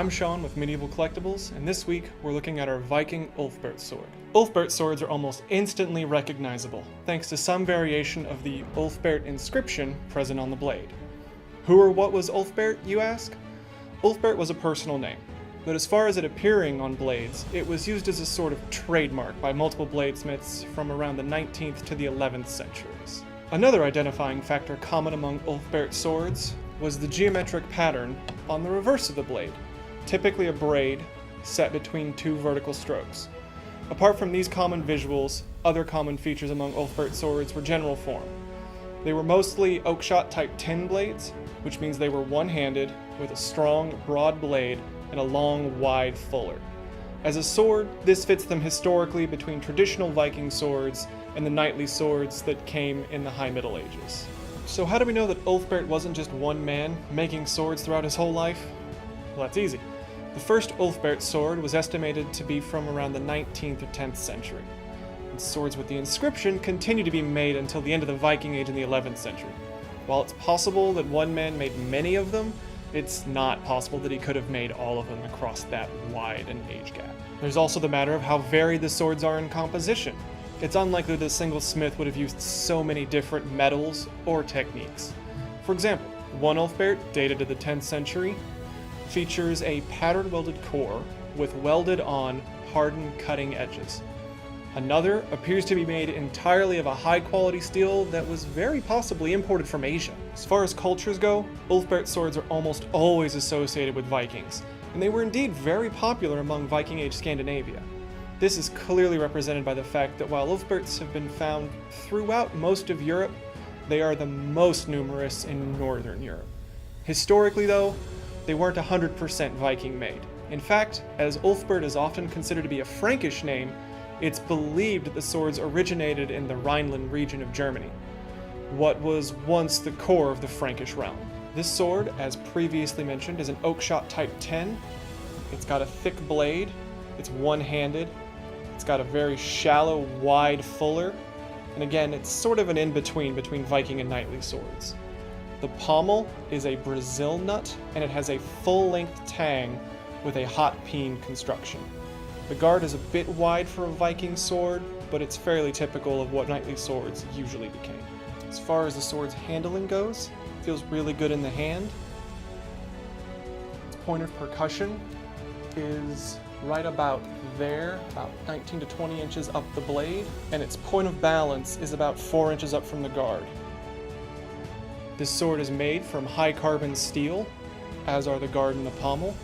I'm Shawn with Medieval Collectibles, and this week we're looking at our Viking Ulfberht Sword. Ulfberht swords are almost instantly recognizable, thanks to some variation of the Ulfberht inscription present on the blade. Who or what was Ulfberht, you ask? Ulfberht was a personal name, but as far as it appearing on blades, it was used as a sort of trademark by multiple bladesmiths from around the 19th to the 11th centuries. Another identifying factor common among Ulfberht swords was the geometric pattern on the reverse of the blade, typically a braid set between two vertical strokes. Apart from these common visuals, other common features among Ulfberht swords were general form. They were mostly oakshot type 10 blades, which means they were one-handed with a strong, broad blade and a long, wide fuller. As a sword, this fits them historically between traditional Viking swords and the knightly swords that came in the High Middle Ages. So how do we know that Ulfberht wasn't just one man making swords throughout his whole life? Well, that's easy. The first Ulfberht sword was estimated to be from around the 19th or 10th century. And swords with the inscription continued to be made until the end of the Viking Age in the 11th century. While it's possible that one man made many of them, it's not possible that he could have made all of them across that wide an age gap. There's also the matter of how varied the swords are in composition. It's unlikely that a single smith would have used so many different metals or techniques. For example, one Ulfberht, dated to the 10th century, features a pattern-welded core with welded-on, hardened cutting edges. Another appears to be made entirely of a high-quality steel that was very possibly imported from Asia. As far as cultures go, Ulfberht swords are almost always associated with Vikings, and they were indeed very popular among Viking Age Scandinavia. This is clearly represented by the fact that while Ulfberhts have been found throughout most of Europe, they are the most numerous in Northern Europe. Historically though, they weren't 100% Viking made. In fact, as Ulfberht is often considered to be a Frankish name, it's believed that the swords originated in the Rhineland region of Germany, what was once the core of the Frankish realm. This sword, as previously mentioned, is an oakshot type 10. It's got a thick blade, it's one-handed, it's got a very shallow, wide fuller, and again, it's sort of an in-between between Viking and knightly swords. The pommel is a Brazil nut, and it has a full-length tang with a hot peen construction. The guard is a bit wide for a Viking sword, but it's fairly typical of what knightly swords usually became. As far as the sword's handling goes, it feels really good in the hand. Its point of percussion is right about there, about 19 to 20 inches up the blade, and its point of balance is about 4 inches up from the guard. This sword is made from high carbon steel, as are the guard and the pommel.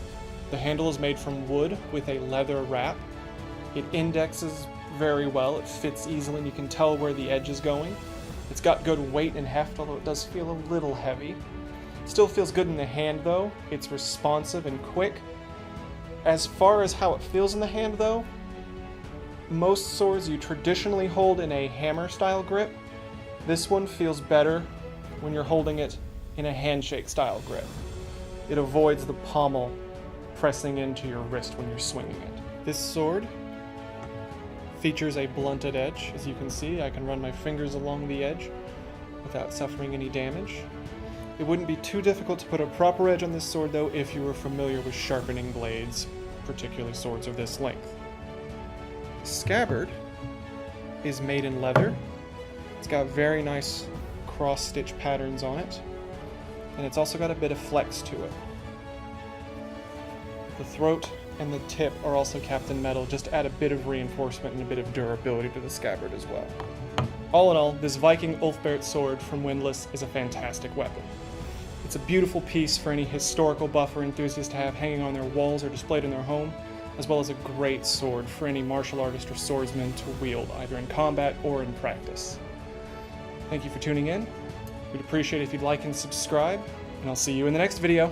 The handle is made from wood with a leather wrap. It indexes very well, it fits easily, and you can tell where the edge is going. It's got good weight and heft, although it does feel a little heavy. It still feels good in the hand though, it's responsive and quick. As far as how it feels in the hand though, most swords you traditionally hold in a hammer-style grip. This one feels better when you're holding it in a handshake-style grip. It avoids the pommel pressing into your wrist when you're swinging it. This sword features a blunted edge. As you can see, I can run my fingers along the edge without suffering any damage. It wouldn't be too difficult to put a proper edge on this sword though if you were familiar with sharpening blades, particularly swords of this length. The scabbard is made in leather. It's got very nice cross-stitch patterns on it, and it's also got a bit of flex to it. The throat and the tip are also capped in metal, just to add a bit of reinforcement and a bit of durability to the scabbard as well. All in all, this Viking Ulfberht sword from Windlass is a fantastic weapon. It's a beautiful piece for any historical buff or enthusiast to have hanging on their walls or displayed in their home, as well as a great sword for any martial artist or swordsman to wield, either in combat or in practice. Thank you for tuning in. We'd appreciate it if you'd like and subscribe, and I'll see you in the next video.